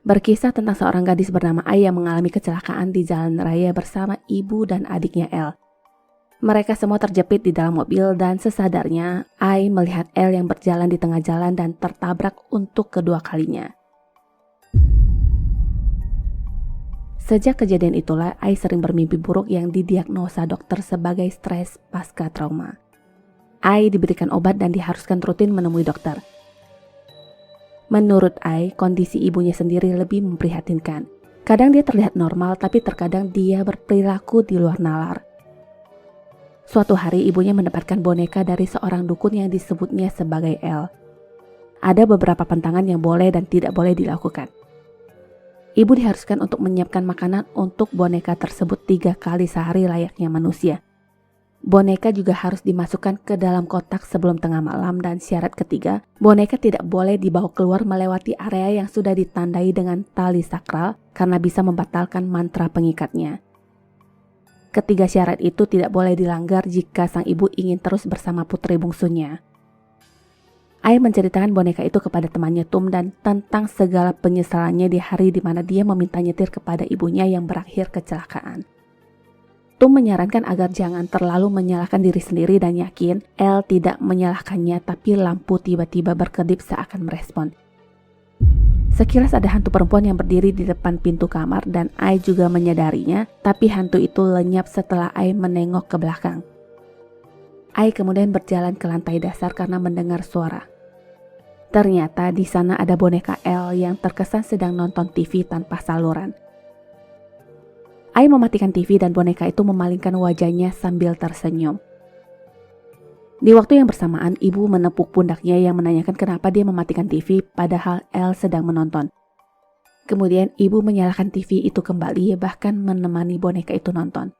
Berkisah tentang seorang gadis bernama Ai yang mengalami kecelakaan di jalan raya bersama ibu dan adiknya Elle. Mereka semua terjepit di dalam mobil dan sesadarnya Ai melihat Elle yang berjalan di tengah jalan dan tertabrak untuk kedua kalinya. Sejak kejadian itulah Ai sering bermimpi buruk yang didiagnosa dokter sebagai stres pasca trauma. Ai diberikan obat dan diharuskan rutin menemui dokter. Menurut Ai, kondisi ibunya sendiri lebih memprihatinkan. Kadang dia terlihat normal, tapi terkadang dia berperilaku di luar nalar. Suatu hari ibunya mendapatkan boneka dari seorang dukun yang disebutnya sebagai Elle. Ada beberapa pantangan yang boleh dan tidak boleh dilakukan. Ibu diharuskan untuk menyiapkan makanan untuk boneka tersebut 3 kali sehari layaknya manusia. Boneka juga harus dimasukkan ke dalam kotak sebelum tengah malam dan syarat ketiga, boneka tidak boleh dibawa keluar melewati area yang sudah ditandai dengan tali sakral karena bisa membatalkan mantra pengikatnya. Ketiga syarat itu tidak boleh dilanggar jika sang ibu ingin terus bersama putri bungsunya. Ai menceritakan boneka itu kepada temannya Tum dan tentang segala penyesalannya di hari di mana dia meminta nyetir kepada ibunya yang berakhir kecelakaan. Tum menyarankan agar jangan terlalu menyalahkan diri sendiri dan yakin Elle tidak menyalahkannya, tapi lampu tiba-tiba berkedip seakan merespon. Sekilas ada hantu perempuan yang berdiri di depan pintu kamar dan Ai juga menyadarinya, tapi hantu itu lenyap setelah Ai menengok ke belakang. Ai kemudian berjalan ke lantai dasar karena mendengar suara. Ternyata di sana ada boneka Elle yang terkesan sedang nonton TV tanpa saluran. Ai mematikan TV dan boneka itu memalingkan wajahnya sambil tersenyum. Di waktu yang bersamaan, ibu menepuk pundaknya yang menanyakan kenapa dia mematikan TV padahal Elle sedang menonton. Kemudian ibu menyalakan TV itu kembali bahkan menemani boneka itu nonton.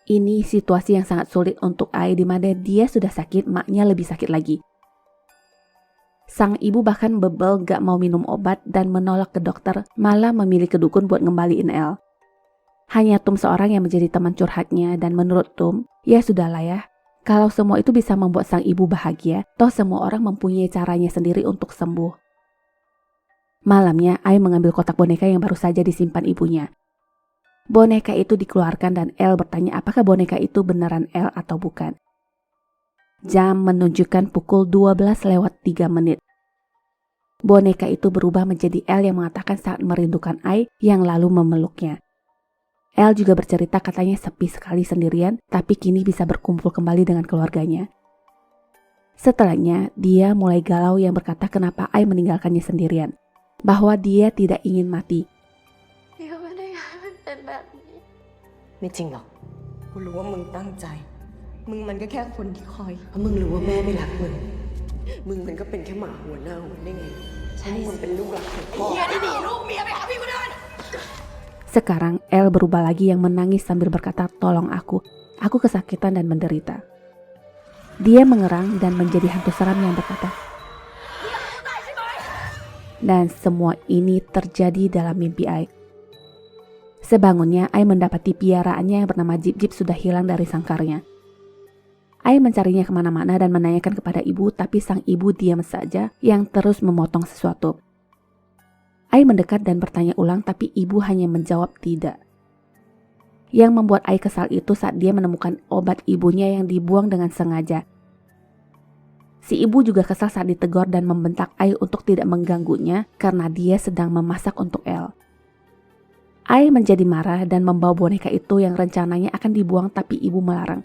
Ini situasi yang sangat sulit untuk Ai di mana dia sudah sakit, maknya lebih sakit lagi. Sang ibu bahkan bebel gak mau minum obat dan menolak ke dokter, malah memilih ke dukun buat ngembaliin Elle. Hanya Tum seorang yang menjadi teman curhatnya dan menurut Tum, ya sudahlah ya. Kalau semua itu bisa membuat sang ibu bahagia, toh semua orang mempunyai caranya sendiri untuk sembuh. Malamnya, Ai mengambil kotak boneka yang baru saja disimpan ibunya. Boneka itu dikeluarkan dan Elle bertanya apakah boneka itu beneran Elle atau bukan. Jam menunjukkan pukul 12:03. Boneka itu berubah menjadi Elle yang mengatakan saat merindukan Ai yang lalu memeluknya. Elle juga bercerita katanya sepi sekali sendirian, tapi kini bisa berkumpul kembali dengan keluarganya. Setelahnya, dia mulai galau yang berkata kenapa Ai meninggalkannya sendirian. Bahwa dia tidak ingin mati. ไม่จริงหรอกกูรู้ว่ามึงตั้งใจมึงมันก็แค่คนที่คอยเพราะมึงรู้ว่าแม่ไม่รักมึงมึงมันก็เป็นแค่หมาหัวเน่าได้ไงใช่มึงเป็นลูกรักของพ่อเฮียที่หนีลูกเมียไปหาพี่คนอื่น Sekarang Elle berubah lagi yang menangis sambil berkata tolong aku kesakitan dan menderita. Dia mengerang dan menjadi hantu seram yang berkata. Dan semua ini terjadi dalam mimpi Ai. Sebangunnya, Ai mendapati piaraannya yang bernama Jip-Jip sudah hilang dari sangkarnya. Ai mencarinya kemana-mana dan menanyakan kepada ibu, tapi sang ibu diam saja yang terus memotong sesuatu. Ai mendekat dan bertanya ulang, tapi ibu hanya menjawab tidak. Yang membuat Ai kesal itu saat dia menemukan obat ibunya yang dibuang dengan sengaja. Si ibu juga kesal saat ditegur dan membentak Ai untuk tidak mengganggunya karena dia sedang memasak untuk Elle. Ai menjadi marah dan membawa boneka itu yang rencananya akan dibuang tapi ibu melarang.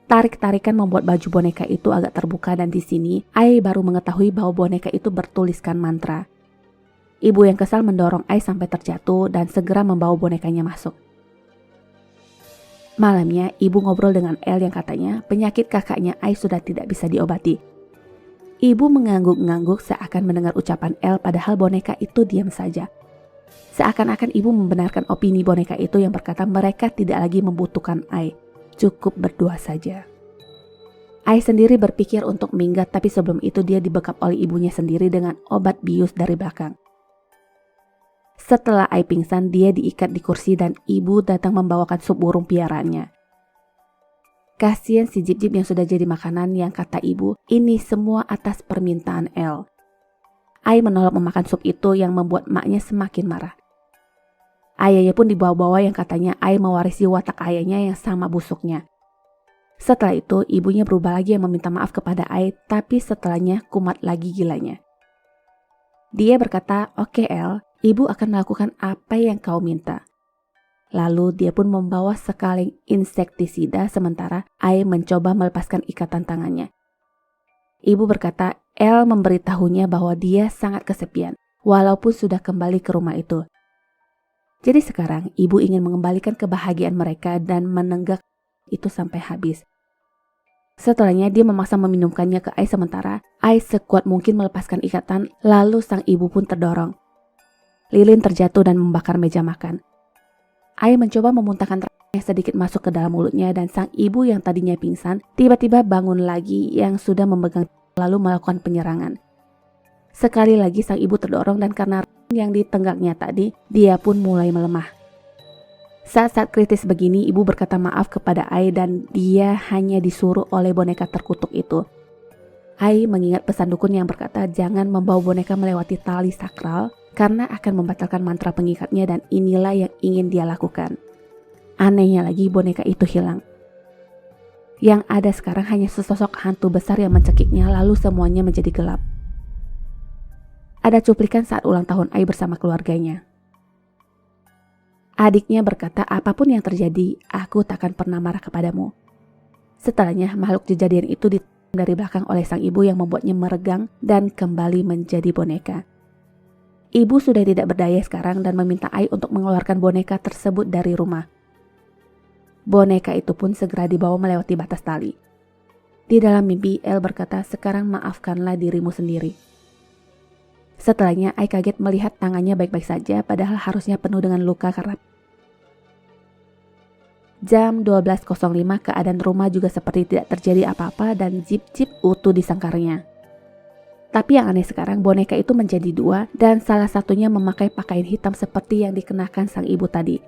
Tarik-tarikan membuat baju boneka itu agak terbuka dan di sini Ai baru mengetahui bahwa boneka itu bertuliskan mantra. Ibu yang kesal mendorong Ai sampai terjatuh dan segera membawa bonekanya masuk. Malamnya, ibu ngobrol dengan Elle yang katanya penyakit kakaknya Ai sudah tidak bisa diobati. Ibu mengangguk-ngangguk seakan mendengar ucapan Elle padahal boneka itu diam saja. Seakan-akan ibu membenarkan opini boneka itu yang berkata mereka tidak lagi membutuhkan Ai. Cukup berdua saja. Ai sendiri berpikir untuk minggat tapi sebelum itu dia dibekap oleh ibunya sendiri dengan obat bius dari belakang. Setelah Ai pingsan, dia diikat di kursi dan ibu datang membawakan sup burung piaraannya. Kasian si Jip-Jip yang sudah jadi makanan yang kata ibu, ini semua atas permintaan Elle. Ai menolak memakan sup itu yang membuat maknya semakin marah. Ayahnya pun dibawa-bawa yang katanya Ai mewarisi watak ayahnya yang sama busuknya. Setelah itu, ibunya berubah lagi yang meminta maaf kepada Ai, tapi setelahnya kumat lagi gilanya. Dia berkata, "Oke El, ibu akan melakukan apa yang kau minta." Lalu dia pun membawa sekaleng insektisida sementara Ai mencoba melepaskan ikatan tangannya. Ibu berkata, El memberitahunya bahwa dia sangat kesepian, walaupun sudah kembali ke rumah itu. Jadi sekarang ibu ingin mengembalikan kebahagiaan mereka dan menenggak itu sampai habis. Setelahnya dia memaksa meminumkannya ke Ai sementara Ai sekuat mungkin melepaskan ikatan, lalu sang ibu pun terdorong. Lilin terjatuh dan membakar meja makan. Ai mencoba memuntahkan yang sedikit masuk ke dalam mulutnya dan sang ibu yang tadinya pingsan tiba-tiba bangun lagi yang sudah memegang lalu melakukan penyerangan. Sekali lagi sang ibu terdorong dan karena yang ditenggaknya tadi, dia pun mulai melemah. Saat-saat kritis begini, ibu berkata maaf kepada Ai dan dia hanya disuruh oleh boneka terkutuk itu. Ai mengingat pesan dukun yang berkata jangan membawa boneka melewati tali sakral karena akan membatalkan mantra pengikatnya dan inilah yang ingin dia lakukan. Anehnya lagi boneka itu hilang. Yang ada sekarang hanya sesosok hantu besar yang mencekiknya lalu semuanya menjadi gelap. Ada cuplikan saat ulang tahun Ai bersama keluarganya. Adiknya berkata, apapun yang terjadi, aku takkan pernah marah kepadamu. Setelahnya makhluk kejadian itu ditendang dari belakang oleh sang ibu yang membuatnya meregang dan kembali menjadi boneka. Ibu sudah tidak berdaya sekarang dan meminta Ai untuk mengeluarkan boneka tersebut dari rumah. Boneka itu pun segera dibawa melewati batas tali. Di dalam mimpi, El berkata, sekarang maafkanlah dirimu sendiri. Setelahnya, Ai kaget melihat tangannya baik-baik saja, padahal harusnya penuh dengan luka karena jam 12.05 keadaan rumah juga seperti tidak terjadi apa-apa dan jip-jip utuh di sangkarnya. Tapi yang aneh sekarang, boneka itu menjadi dua dan salah satunya memakai pakaian hitam seperti yang dikenakan sang ibu tadi.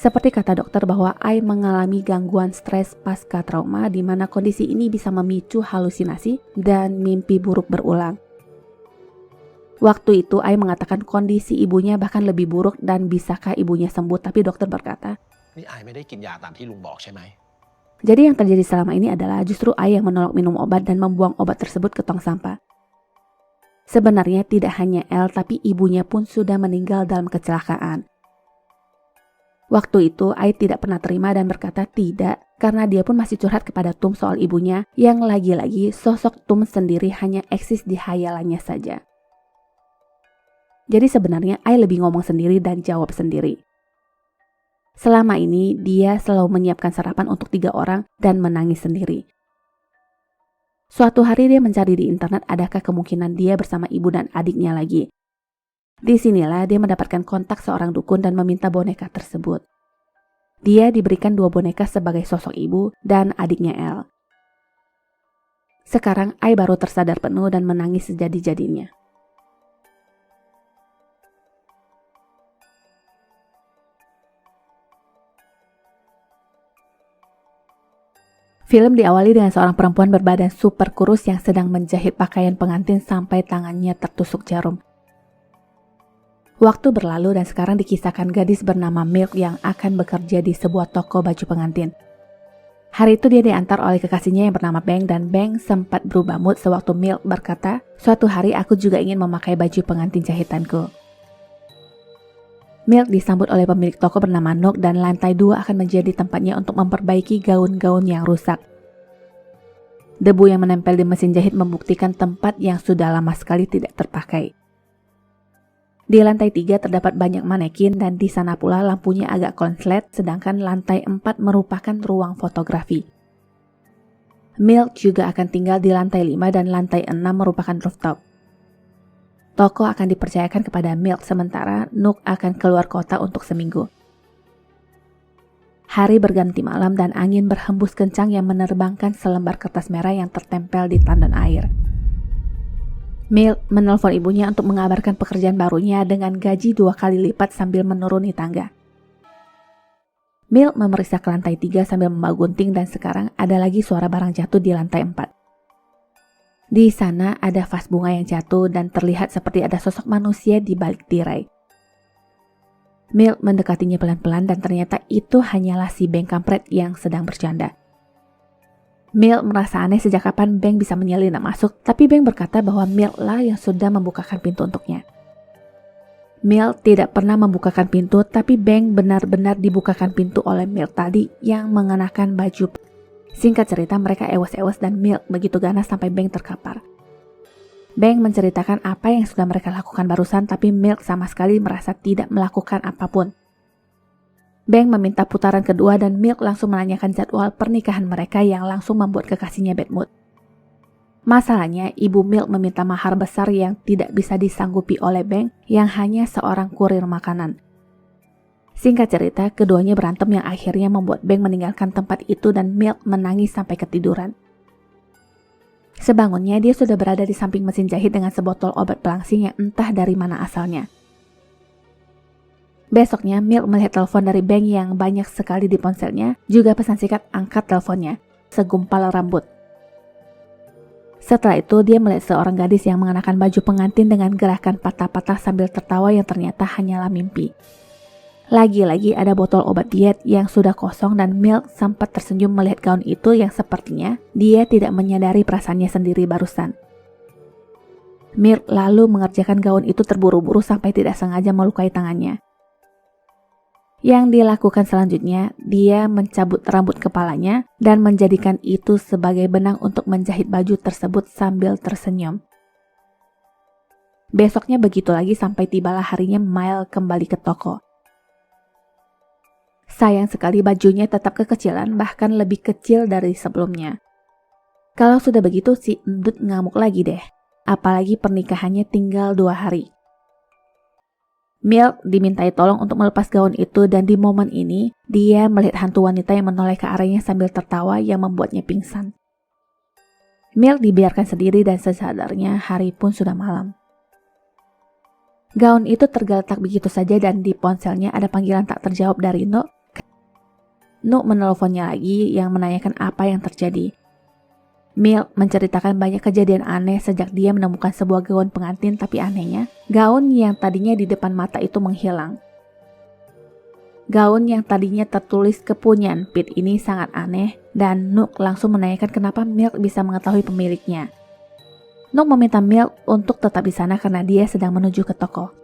Seperti kata dokter bahwa Ai mengalami gangguan stres pasca trauma di mana kondisi ini bisa memicu halusinasi dan mimpi buruk berulang. Waktu itu Ai mengatakan kondisi ibunya bahkan lebih buruk dan bisakah ibunya sembuh, tapi dokter berkata, jadi yang terjadi selama ini adalah justru Ai yang menolak minum obat dan membuang obat tersebut ke tong sampah. Sebenarnya tidak hanya El tapi ibunya pun sudah meninggal dalam kecelakaan. Waktu itu Ai tidak pernah terima dan berkata tidak karena dia pun masih curhat kepada Tum soal ibunya yang lagi-lagi sosok Tum sendiri hanya eksis di hayalannya saja. Jadi sebenarnya Ai lebih ngomong sendiri dan jawab sendiri. Selama ini dia selalu menyiapkan sarapan untuk 3 orang dan menangis sendiri. Suatu hari dia mencari di internet adakah kemungkinan dia bersama ibu dan adiknya lagi. Disinilah dia mendapatkan kontak seorang dukun dan meminta boneka tersebut. Dia diberikan 2 boneka sebagai sosok ibu dan adiknya El. Sekarang Ai baru tersadar penuh dan menangis sejadi-jadinya. Film diawali dengan seorang perempuan berbadan super kurus yang sedang menjahit pakaian pengantin sampai tangannya tertusuk jarum. Waktu berlalu dan sekarang dikisahkan gadis bernama Milk yang akan bekerja di sebuah toko baju pengantin. Hari itu dia diantar oleh kekasihnya yang bernama Beng dan Beng sempat berubah mood sewaktu Milk berkata, suatu hari aku juga ingin memakai baju pengantin jahitanku. Milk disambut oleh pemilik toko bernama Nook dan lantai 2 akan menjadi tempatnya untuk memperbaiki gaun-gaun yang rusak. Debu yang menempel di mesin jahit membuktikan tempat yang sudah lama sekali tidak terpakai. Di lantai 3 terdapat banyak manekin dan di sana pula lampunya agak konslet sedangkan lantai 4 merupakan ruang fotografi. Milk juga akan tinggal di lantai 5 dan lantai 6 merupakan rooftop. Toko akan dipercayakan kepada Milk sementara Nook akan keluar kota untuk seminggu. Hari berganti malam dan angin berhembus kencang yang menerbangkan selembar kertas merah yang tertempel di tandon air. Milk menelpon ibunya untuk mengabarkan pekerjaan barunya dengan gaji 2 kali lipat sambil menuruni tangga. Milk memeriksa ke lantai 3 sambil membawa gunting dan sekarang ada lagi suara barang jatuh di lantai 4. Di sana ada vas bunga yang jatuh dan terlihat seperti ada sosok manusia di balik tirai. Milk mendekatinya pelan-pelan dan ternyata itu hanyalah si Beng kampret yang sedang bercanda. Milk merasa aneh sejak kapan Beng bisa menyelinap masuk, tapi Beng berkata bahwa Milk lah yang sudah membukakan pintu untuknya. Milk tidak pernah membukakan pintu, tapi Beng benar-benar dibukakan pintu oleh Milk tadi yang mengenakan baju. Singkat cerita, mereka ewas-ewas dan Milk begitu ganas sampai Beng terkapar. Beng menceritakan apa yang sudah mereka lakukan barusan, tapi Milk sama sekali merasa tidak melakukan apapun. Beng meminta putaran kedua dan Milk langsung menanyakan jadwal pernikahan mereka yang langsung membuat kekasihnya bad mood. Masalahnya, ibu Milk meminta mahar besar yang tidak bisa disanggupi oleh Beng yang hanya seorang kurir makanan. Singkat cerita, keduanya berantem yang akhirnya membuat Beng meninggalkan tempat itu dan Milk menangis sampai ketiduran. Sebangunnya, dia sudah berada di samping mesin jahit dengan sebotol obat pelangsing yang entah dari mana asalnya. Besoknya, Milk melihat telepon dari Beng yang banyak sekali di ponselnya, juga pesan singkat angkat teleponnya, segumpal rambut. Setelah itu, dia melihat seorang gadis yang mengenakan baju pengantin dengan gerakan patah-patah sambil tertawa yang ternyata hanyalah mimpi. Lagi-lagi ada botol obat diet yang sudah kosong dan Milk sempat tersenyum melihat gaun itu yang sepertinya dia tidak menyadari perasaannya sendiri barusan. Milk lalu mengerjakan gaun itu terburu-buru sampai tidak sengaja melukai tangannya. Yang dilakukan selanjutnya, dia mencabut rambut kepalanya dan menjadikan itu sebagai benang untuk menjahit baju tersebut sambil tersenyum. Besoknya begitu lagi sampai tibalah harinya Mile kembali ke toko. Sayang sekali bajunya tetap kekecilan, bahkan lebih kecil dari sebelumnya. Kalau sudah begitu si endut ngamuk lagi deh, apalagi pernikahannya tinggal 2 hari. Milk dimintai tolong untuk melepas gaun itu dan di momen ini, dia melihat hantu wanita yang menoleh ke arahnya sambil tertawa yang membuatnya pingsan. Milk dibiarkan sendiri dan sesadarnya hari pun sudah malam. Gaun itu tergeletak begitu saja dan di ponselnya ada panggilan tak terjawab dari Nuk. Nuk menelponnya lagi yang menanyakan apa yang terjadi. Milk menceritakan banyak kejadian aneh sejak dia menemukan sebuah gaun pengantin, tapi anehnya, gaun yang tadinya di depan mata itu menghilang. Gaun yang tadinya tertulis kepunyaan Pete ini sangat aneh dan Nuk langsung menanyakan kenapa Milk bisa mengetahui pemiliknya. Nuk meminta Milk untuk tetap di sana karena dia sedang menuju ke toko.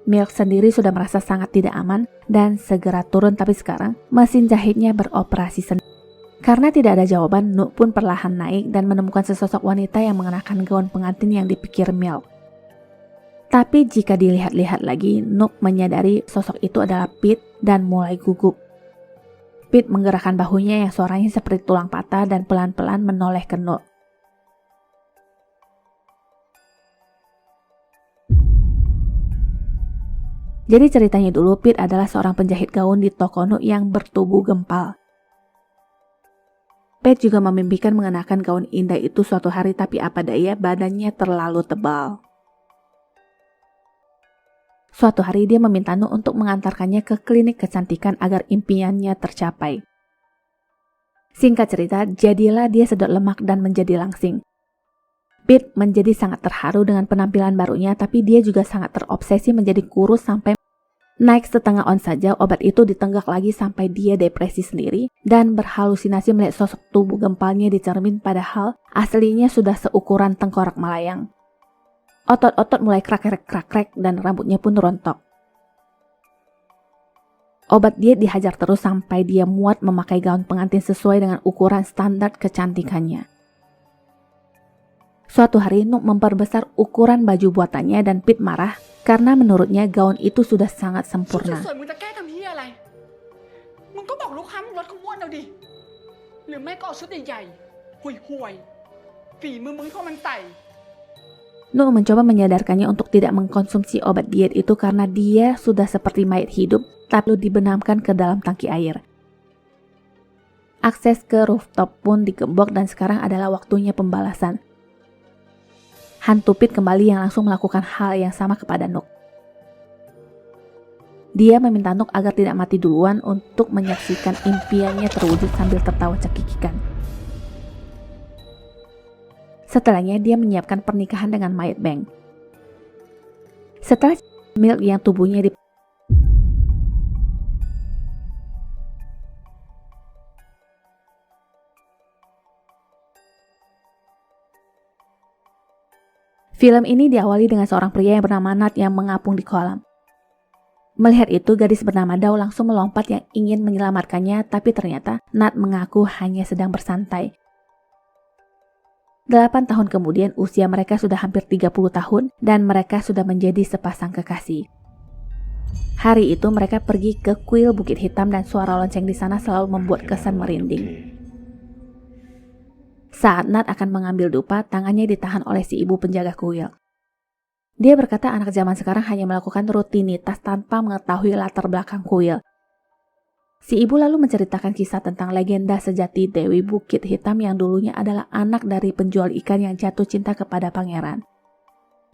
Milk sendiri sudah merasa sangat tidak aman dan segera turun, tapi sekarang mesin jahitnya beroperasi sendiri. Karena tidak ada jawaban, Nuk pun perlahan naik dan menemukan sesosok wanita yang mengenakan gaun pengantin yang dipikir Milk. Tapi jika dilihat-lihat lagi, Nuk menyadari sosok itu adalah Pete dan mulai gugup. Pete menggerakkan bahunya yang suaranya seperti tulang patah dan pelan-pelan menoleh ke Nuk. Jadi ceritanya dulu, Pete adalah seorang penjahit gaun di toko Nuk yang bertubuh gempal. Pete juga memimpikan mengenakan gaun indah itu suatu hari, tapi apa daya badannya terlalu tebal. Suatu hari dia meminta Nuk untuk mengantarkannya ke klinik kecantikan agar impiannya tercapai. Singkat cerita, jadilah dia sedot lemak dan menjadi langsing. Pete menjadi sangat terharu dengan penampilan barunya, tapi dia juga sangat terobsesi menjadi kurus sampai naik setengah on saja. Obat itu ditenggak lagi sampai dia depresi sendiri dan berhalusinasi melihat sosok tubuh gempalnya di cermin, padahal aslinya sudah seukuran tengkorak melayang. Otot-otot mulai krak-krek dan rambutnya pun rontok. Obat diet dihajar terus sampai dia muat memakai gaun pengantin sesuai dengan ukuran standar kecantikannya. Suatu hari Nuk memperbesar ukuran baju buatannya dan Pete marah karena menurutnya gaun itu sudah sangat sempurna. Nuk mencoba menyadarkannya untuk tidak mengkonsumsi obat diet itu karena dia sudah seperti mayat hidup tapi dibenamkan ke dalam tangki air. Akses ke rooftop pun digembok dan sekarang adalah waktunya pembalasan. Hantu Pete kembali yang langsung melakukan hal yang sama kepada Nuk. Dia meminta Nuk agar tidak mati duluan untuk menyaksikan impiannya terwujud sambil tertawa cekikikan. Setelahnya dia menyiapkan pernikahan dengan Mayat Bank. Setelah Milk yang tubuhnya Film ini diawali dengan seorang pria yang bernama Nat yang mengapung di kolam. Melihat itu, gadis bernama Dao langsung melompat yang ingin menyelamatkannya, tapi ternyata Nat mengaku hanya sedang bersantai. 8 tahun kemudian usia mereka sudah hampir 30 tahun dan mereka sudah menjadi sepasang kekasih. Hari itu mereka pergi ke kuil Bukit Hitam dan suara lonceng di sana selalu membuat kesan merinding. Saat Nat akan mengambil dupa, tangannya ditahan oleh si ibu penjaga kuil. Dia berkata anak zaman sekarang hanya melakukan rutinitas tanpa mengetahui latar belakang kuil. Si ibu lalu menceritakan kisah tentang legenda sejati Dewi Bukit Hitam yang dulunya adalah anak dari penjual ikan yang jatuh cinta kepada pangeran.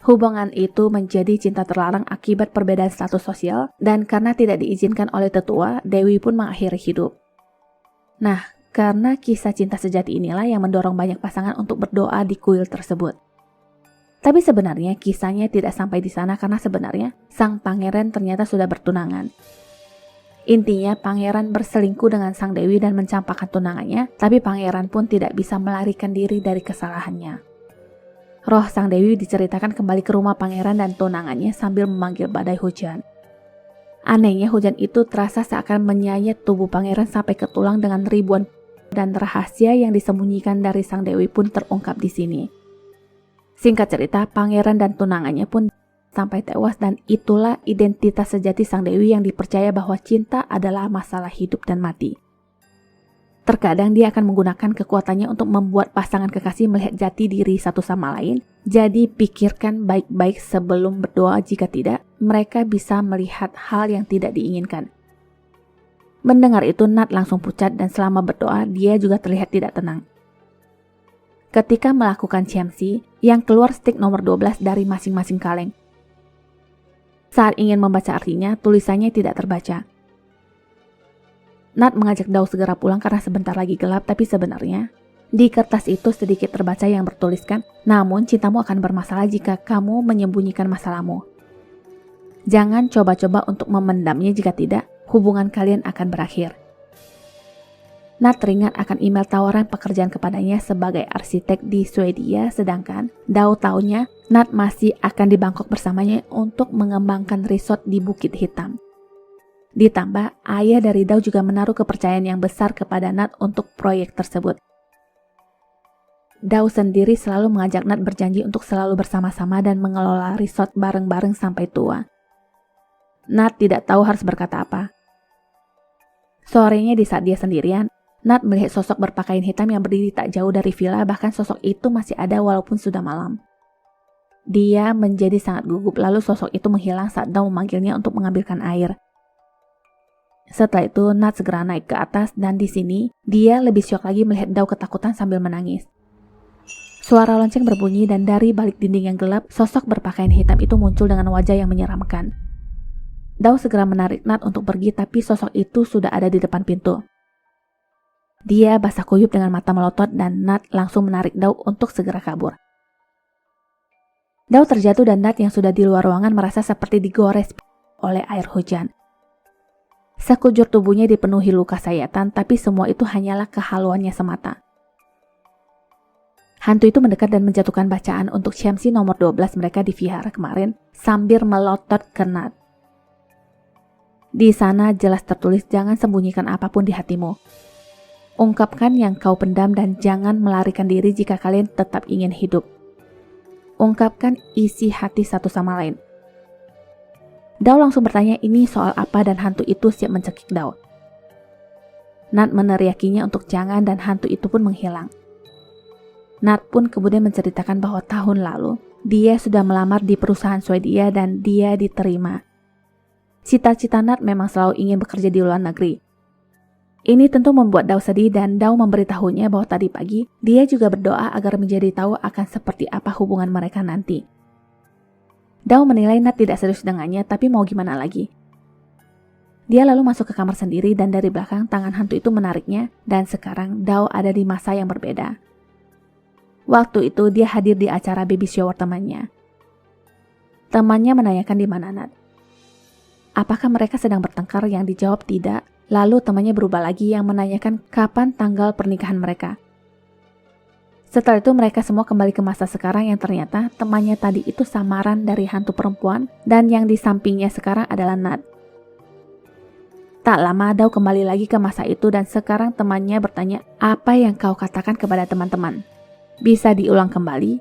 Hubungan itu menjadi cinta terlarang akibat perbedaan status sosial dan karena tidak diizinkan oleh tetua, Dewi pun mengakhiri hidup. Nah, karena kisah cinta sejati inilah yang mendorong banyak pasangan untuk berdoa di kuil tersebut. Tapi sebenarnya kisahnya tidak sampai di sana karena sebenarnya sang pangeran ternyata sudah bertunangan. Intinya pangeran berselingkuh dengan sang dewi dan mencampakkan tunangannya, tapi pangeran pun tidak bisa melarikan diri dari kesalahannya. Roh sang dewi diceritakan kembali ke rumah pangeran dan tunangannya sambil memanggil badai hujan. Anehnya hujan itu terasa seakan menyayat tubuh pangeran sampai ke tulang dengan ribuan dan rahasia yang disembunyikan dari sang dewi pun terungkap di sini. Singkat cerita, pangeran dan tunangannya pun sampai tewas dan itulah identitas sejati sang dewi yang dipercaya bahwa cinta adalah masalah hidup dan mati. Terkadang dia akan menggunakan kekuatannya untuk membuat pasangan kekasih melihat jati diri satu sama lain. Jadi pikirkan baik-baik sebelum berdoa, jika tidak, mereka bisa melihat hal yang tidak diinginkan. Mendengar itu, Nat langsung pucat dan selama berdoa, dia juga terlihat tidak tenang. Ketika melakukan CMC, yang keluar stik nomor 12 dari masing-masing kaleng. Saat ingin membaca artinya, tulisannya tidak terbaca. Nat mengajak Dao segera pulang karena sebentar lagi gelap, tapi sebenarnya di kertas itu sedikit terbaca yang bertuliskan, namun cintamu akan bermasalah jika kamu menyembunyikan masalahmu. Jangan coba-coba untuk memendamnya, jika tidak, hubungan kalian akan berakhir. Nat teringat akan email tawaran pekerjaan kepadanya sebagai arsitek di Swedia, sedangkan Dao taunya Nat masih akan di Bangkok bersamanya untuk mengembangkan resort di Bukit Hitam. Ditambah, ayah dari Dao juga menaruh kepercayaan yang besar kepada Nat untuk proyek tersebut. Dao sendiri selalu mengajak Nat berjanji untuk selalu bersama-sama dan mengelola resort bareng-bareng sampai tua. Nat tidak tahu harus berkata apa. Sorenya di saat dia sendirian, Nat melihat sosok berpakaian hitam yang berdiri tak jauh dari villa, bahkan sosok itu masih ada walaupun sudah malam. Dia menjadi sangat gugup, lalu sosok itu menghilang saat Dao memanggilnya untuk mengambilkan air. Setelah itu, Nat segera naik ke atas dan di sini, dia lebih syok lagi melihat Dao ketakutan sambil menangis. Suara lonceng berbunyi dan dari balik dinding yang gelap, sosok berpakaian hitam itu muncul dengan wajah yang menyeramkan. Dao segera menarik Nat untuk pergi, tapi sosok itu sudah ada di depan pintu. Dia basah kuyup dengan mata melotot dan Nat langsung menarik Dao untuk segera kabur. Dao terjatuh dan Nat yang sudah di luar ruangan merasa seperti digores oleh air hujan. Sekujur tubuhnya dipenuhi luka sayatan, tapi semua itu hanyalah kehaluannya semata. Hantu itu mendekat dan menjatuhkan bacaan untuk CMC nomor 12 mereka di vihara kemarin sambil melotot ke Nat. Di sana jelas tertulis, jangan sembunyikan apapun di hatimu. Ungkapkan yang kau pendam dan jangan melarikan diri jika kalian tetap ingin hidup. Ungkapkan isi hati satu sama lain. Dao langsung bertanya ini soal apa dan hantu itu siap mencekik Dao. Nat meneriakinya untuk jangan dan hantu itu pun menghilang. Nat pun kemudian menceritakan bahwa tahun lalu dia sudah melamar di perusahaan Swedia dan dia diterima. Cita-cita Nat memang selalu ingin bekerja di luar negeri. Ini tentu membuat Dao sedih dan Dao memberitahunya bahwa tadi pagi dia juga berdoa agar menjadi tahu akan seperti apa hubungan mereka nanti. Dao menilai Nat tidak serius dengannya, tapi mau gimana lagi. Dia lalu masuk ke kamar sendiri dan dari belakang tangan hantu itu menariknya dan sekarang Dao ada di masa yang berbeda. Waktu itu dia hadir di acara baby shower temannya. Temannya menanyakan di mana Nat. Apakah mereka sedang bertengkar? Yang dijawab tidak. Lalu temannya berubah lagi yang menanyakan kapan tanggal pernikahan mereka. Setelah itu mereka semua kembali ke masa sekarang yang ternyata temannya tadi itu samaran dari hantu perempuan dan yang di sampingnya sekarang adalah Nat. Tak lama Dao kembali lagi ke masa itu dan sekarang temannya bertanya, apa yang kau katakan kepada teman-teman? Bisa diulang kembali?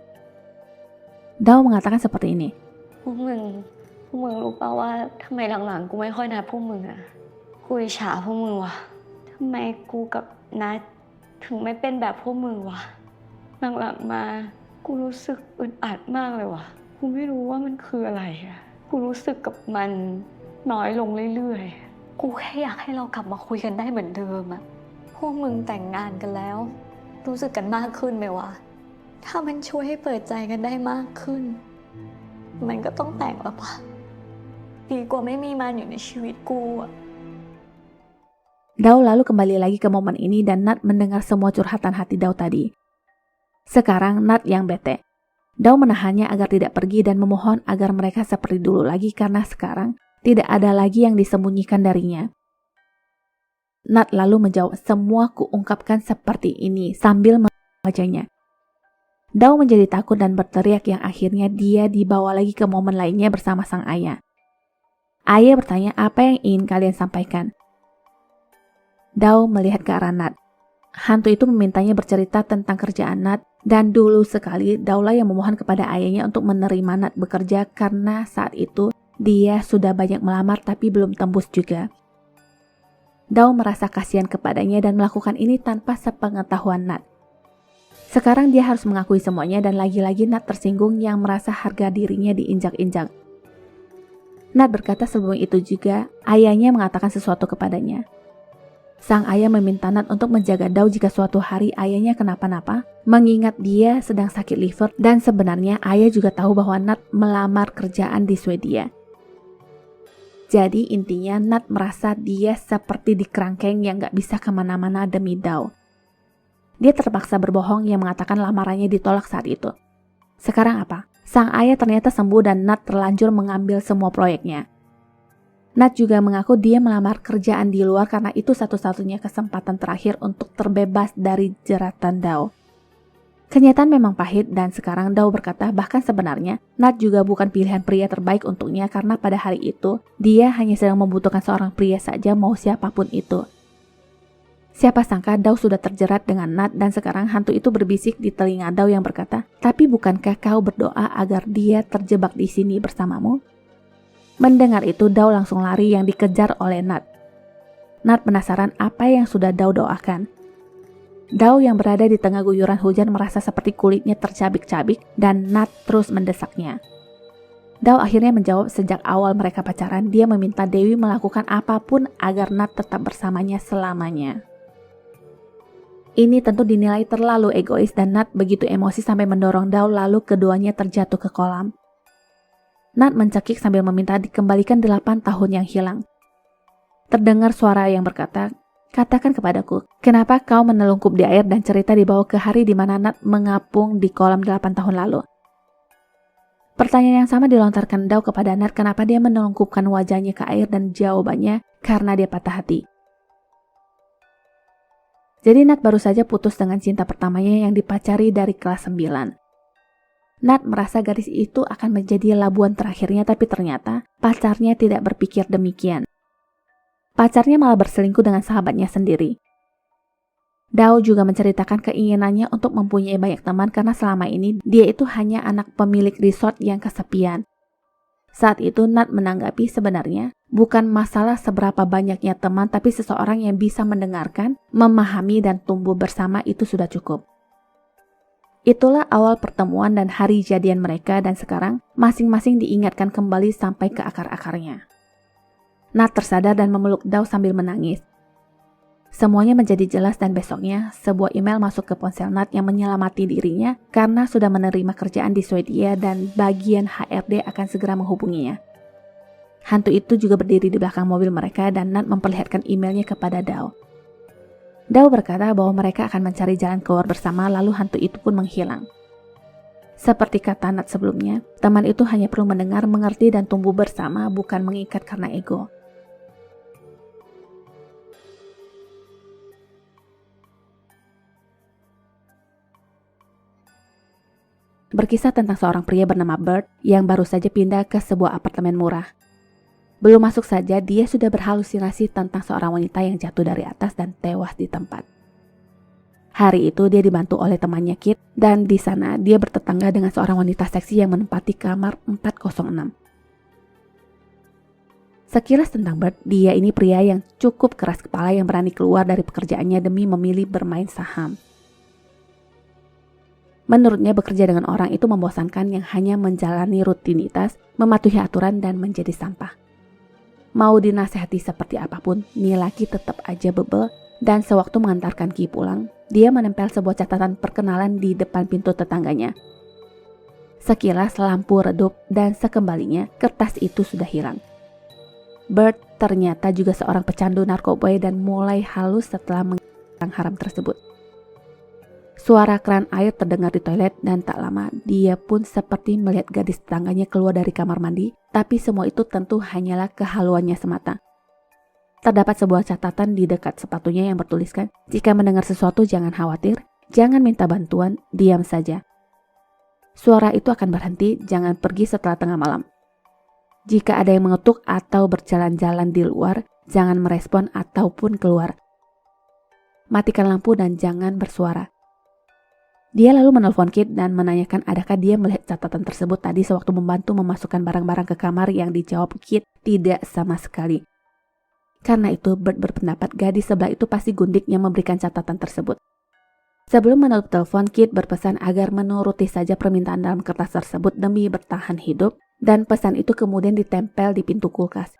Dao mengatakan seperti ini. พวกมึงรู้ป่าวว่าทำไมหลังๆกูไม่ค่อยนัดพวกมึงอะกูอิจฉาพวกมึงว่ะทำไมกูกับนัดถึงไม่เป็นแบบพวกมึงวะหลังๆมากูรู้สึกอึดอัดมากเลยว่ะกูไม่รู้ว่ามันคืออะไรอะกูรู้สึกกับมันน้อยลงเรื่อยๆกูแค่อยากให้เรากลับมาคุยกันได้เหมือนเดิมอะพวกมึงแต่งงานกันแล้วรู้สึกกันมากขึ้นไหมวะถ้ามันช่วยให้เปิดใจกันได้มากขึ้นมันก็ต้องแต่งแล้วปะดีกว่าไม่มีมันอยู่ในชีวิตกูอะ Dao lalu kembali lagi ke momen ini dan Nat mendengar semua curhatan hati Dao tadi. Sekarang Nat yang bete. Dao menahannya agar tidak pergi dan memohon agar mereka seperti dulu lagi karena sekarang tidak ada lagi yang disembunyikan darinya. Nat lalu menjawab, semua kuungkapkan seperti ini sambil wajahnya. Dao menjadi takut dan berteriak yang akhirnya dia dibawa lagi ke momen lainnya bersama sang ayah. Ayah bertanya apa yang ingin kalian sampaikan. Dao melihat ke arah Nat. Hantu itu memintanya bercerita tentang kerjaan Nat dan dulu sekali Daolah yang memohon kepada ayahnya untuk menerima Nat bekerja karena saat itu dia sudah banyak melamar tapi belum tembus juga. Dao merasa kasihan kepadanya dan melakukan ini tanpa sepengetahuan Nat. Sekarang dia harus mengakui semuanya dan lagi-lagi Nat tersinggung yang merasa harga dirinya diinjak-injak. Nat berkata sebelum itu juga ayahnya mengatakan sesuatu kepadanya. Sang ayah meminta Nat untuk menjaga Dao jika suatu hari ayahnya kenapa-napa, mengingat dia sedang sakit liver dan sebenarnya ayah juga tahu bahwa Nat melamar kerjaan di Swedia. Jadi intinya Nat merasa dia seperti di kerangkeng yang gak bisa kemana-mana demi Dao. Dia terpaksa berbohong yang mengatakan lamarannya ditolak saat itu. Sekarang apa? Sang ayah ternyata sembuh dan Nat terlanjur mengambil semua proyeknya. Nat juga mengaku dia melamar kerjaan di luar karena itu satu-satunya kesempatan terakhir untuk terbebas dari jeratan Dao. Kenyataan memang pahit dan sekarang Dao berkata bahkan sebenarnya Nat juga bukan pilihan pria terbaik untuknya karena pada hari itu dia hanya sedang membutuhkan seorang pria saja mau siapapun itu. Siapa sangka Dao sudah terjerat dengan Nat dan sekarang hantu itu berbisik di telinga Dao yang berkata, tapi bukankah kau berdoa agar dia terjebak di sini bersamamu? Mendengar itu Dao langsung lari yang dikejar oleh Nat. Nat penasaran apa yang sudah Dao doakan. Dao yang berada di tengah guyuran hujan merasa seperti kulitnya tercabik-cabik dan Nat terus mendesaknya. Dao akhirnya menjawab sejak awal mereka pacaran dia meminta Dewi melakukan apapun agar Nat tetap bersamanya selamanya. Ini tentu dinilai terlalu egois dan Nat begitu emosi sampai mendorong Dao lalu keduanya terjatuh ke kolam. Nat mencekik sambil meminta dikembalikan 8 tahun yang hilang. Terdengar suara yang berkata, katakan kepadaku, kenapa kau menelungkup di air dan cerita dibawa ke hari di mana Nat mengapung di kolam 8 tahun lalu. Pertanyaan yang sama dilontarkan Dao kepada Nat kenapa dia menelungkupkan wajahnya ke air dan jawabannya karena dia patah hati. Jadi Nat baru saja putus dengan cinta pertamanya yang dipacari dari kelas 9. Nat merasa gadis itu akan menjadi labuan terakhirnya tapi ternyata pacarnya tidak berpikir demikian. Pacarnya malah berselingkuh dengan sahabatnya sendiri. Dao juga menceritakan keinginannya untuk mempunyai banyak teman karena selama ini dia itu hanya anak pemilik resort yang kesepian. Saat itu Nat menanggapi sebenarnya bukan masalah seberapa banyaknya teman tapi seseorang yang bisa mendengarkan, memahami dan tumbuh bersama itu sudah cukup. Itulah awal pertemuan dan hari jadian mereka dan sekarang masing-masing diingatkan kembali sampai ke akar-akarnya. Nat tersadar dan memeluk Dao sambil menangis. Semuanya menjadi jelas dan besoknya sebuah email masuk ke ponsel Nat yang menyelamati dirinya karena sudah menerima kerjaan di Swedia dan bagian HRD akan segera menghubunginya. Hantu itu juga berdiri di belakang mobil mereka dan Nat memperlihatkan emailnya kepada Dao. Dao berkata bahwa mereka akan mencari jalan keluar bersama lalu hantu itu pun menghilang. Seperti kata Nat sebelumnya, teman itu hanya perlu mendengar, mengerti, dan tumbuh bersama, bukan mengikat karena ego. Berkisah tentang seorang pria bernama Bert yang baru saja pindah ke sebuah apartemen murah. Belum masuk saja, dia sudah berhalusinasi tentang seorang wanita yang jatuh dari atas dan tewas di tempat. Hari itu dia dibantu oleh temannya Kit, dan di sana dia bertetangga dengan seorang wanita seksi yang menempati kamar 406. Sekilas tentang Bert, dia ini pria yang cukup keras kepala yang berani keluar dari pekerjaannya demi memilih bermain saham. Menurutnya bekerja dengan orang itu membosankan yang hanya menjalani rutinitas, mematuhi aturan, dan menjadi sampah. Mau dinasehati seperti apapun, nih laki tetap aja bebel, dan sewaktu mengantarkan Ki pulang, dia menempel sebuah catatan perkenalan di depan pintu tetangganya. Sekilas lampu redup dan sekembalinya kertas itu sudah hilang. Bert ternyata juga seorang pecandu narkoba dan mulai halus setelah mengenang haram tersebut. Suara keran air terdengar di toilet dan tak lama dia pun seperti melihat gadis tetangganya keluar dari kamar mandi, tapi semua itu tentu hanyalah kehaluannya semata. Terdapat sebuah catatan di dekat sepatunya yang bertuliskan, jika mendengar sesuatu jangan khawatir, jangan minta bantuan, diam saja. Suara itu akan berhenti, jangan pergi setelah tengah malam. Jika ada yang mengetuk atau berjalan-jalan di luar, jangan merespon ataupun keluar. Matikan lampu dan jangan bersuara. Dia lalu menelpon Kit dan menanyakan adakah dia melihat catatan tersebut tadi sewaktu membantu memasukkan barang-barang ke kamar, yang dijawab Kit tidak sama sekali. Karena itu Bert berpendapat gadis sebelah itu pasti gundiknya memberikan catatan tersebut. Sebelum menutup telepon, Kit berpesan agar menuruti saja permintaan dalam kertas tersebut demi bertahan hidup, dan pesan itu kemudian ditempel di pintu kulkas.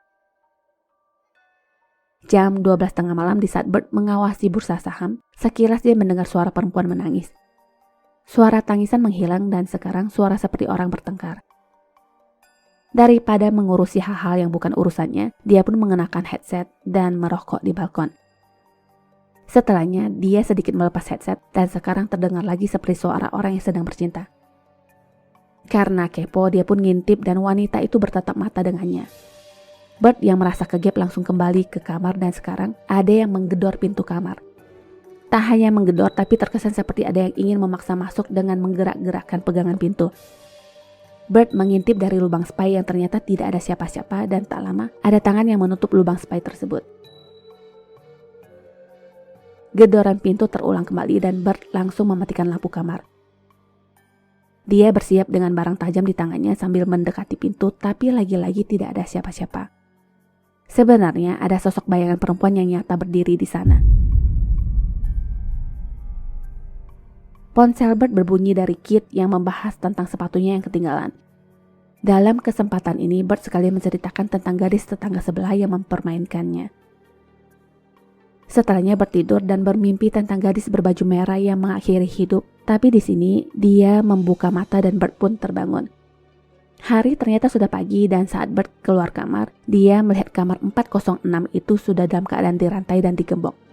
Jam 12 tengah malam di saat Bert mengawasi bursa saham, sekilas dia mendengar suara perempuan menangis. Suara tangisan menghilang dan sekarang suara seperti orang bertengkar. Daripada mengurusi hal-hal yang bukan urusannya, dia pun mengenakan headset dan merokok di balkon. Setelahnya, dia sedikit melepas headset dan sekarang terdengar lagi seperti suara orang yang sedang bercinta. Karena kepo, dia pun ngintip dan wanita itu bertatap mata dengannya. Bert yang merasa kegep langsung kembali ke kamar dan sekarang ada yang menggedor pintu kamar. Tak hanya menggedor, tapi terkesan seperti ada yang ingin memaksa masuk dengan menggerak-gerakkan pegangan pintu. Bert mengintip dari lubang spai yang ternyata tidak ada siapa-siapa dan tak lama ada tangan yang menutup lubang spai tersebut. Gedoran pintu terulang kembali dan Bert langsung mematikan lampu kamar. Dia bersiap dengan barang tajam di tangannya sambil mendekati pintu, tapi lagi-lagi tidak ada siapa-siapa. Sebenarnya ada sosok bayangan perempuan yang nyata berdiri di sana. Ponsel Bert berbunyi dari Kit yang membahas tentang sepatunya yang ketinggalan. Dalam kesempatan ini, Bert sekalian menceritakan tentang gadis tetangga sebelah yang mempermainkannya. Setelahnya Bert tidur dan bermimpi tentang gadis berbaju merah yang mengakhiri hidup. Tapi di sini dia membuka mata dan Bert pun terbangun. Hari ternyata sudah pagi dan saat Bert keluar kamar, dia melihat kamar 406 itu sudah dalam keadaan dirantai dan digembok.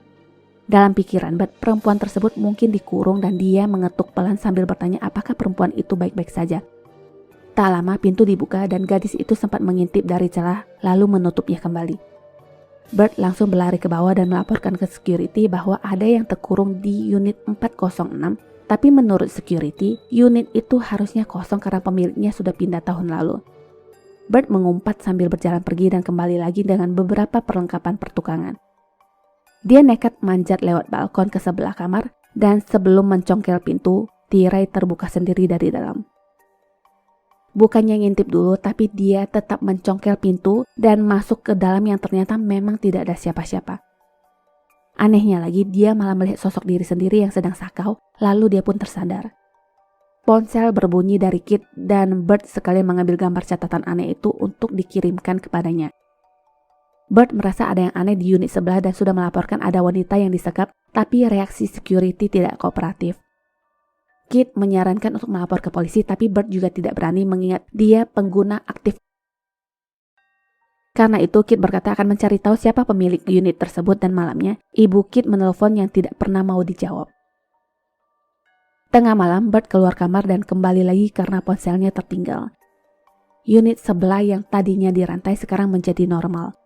Dalam pikiran Bert, perempuan tersebut mungkin dikurung dan dia mengetuk pelan sambil bertanya apakah perempuan itu baik-baik saja. Tak lama pintu dibuka dan gadis itu sempat mengintip dari celah lalu menutupnya kembali. Bert langsung berlari ke bawah dan melaporkan ke security bahwa ada yang terkurung di unit 406, tapi menurut security, unit itu harusnya kosong karena pemiliknya sudah pindah tahun lalu. Bert mengumpat sambil berjalan pergi dan kembali lagi dengan beberapa perlengkapan pertukangan. Dia nekat manjat lewat balkon ke sebelah kamar dan sebelum mencongkel pintu, tirai terbuka sendiri dari dalam. Bukannya ngintip dulu, tapi dia tetap mencongkel pintu dan masuk ke dalam yang ternyata memang tidak ada siapa-siapa. Anehnya lagi, dia malah melihat sosok diri sendiri yang sedang sakau, lalu dia pun tersadar. Ponsel berbunyi dari Kit dan Bert sekalian mengambil gambar catatan aneh itu untuk dikirimkan kepadanya. Bert merasa ada yang aneh di unit sebelah dan sudah melaporkan ada wanita yang disekap, tapi reaksi security tidak kooperatif. Kit menyarankan untuk melapor ke polisi, tapi Bert juga tidak berani mengingat dia pengguna aktif. Karena itu Kit berkata akan mencari tahu siapa pemilik unit tersebut dan malamnya ibu Kit menelpon yang tidak pernah mau dijawab. Tengah malam, Bert keluar kamar dan kembali lagi karena ponselnya tertinggal. Unit sebelah yang tadinya dirantai sekarang menjadi normal.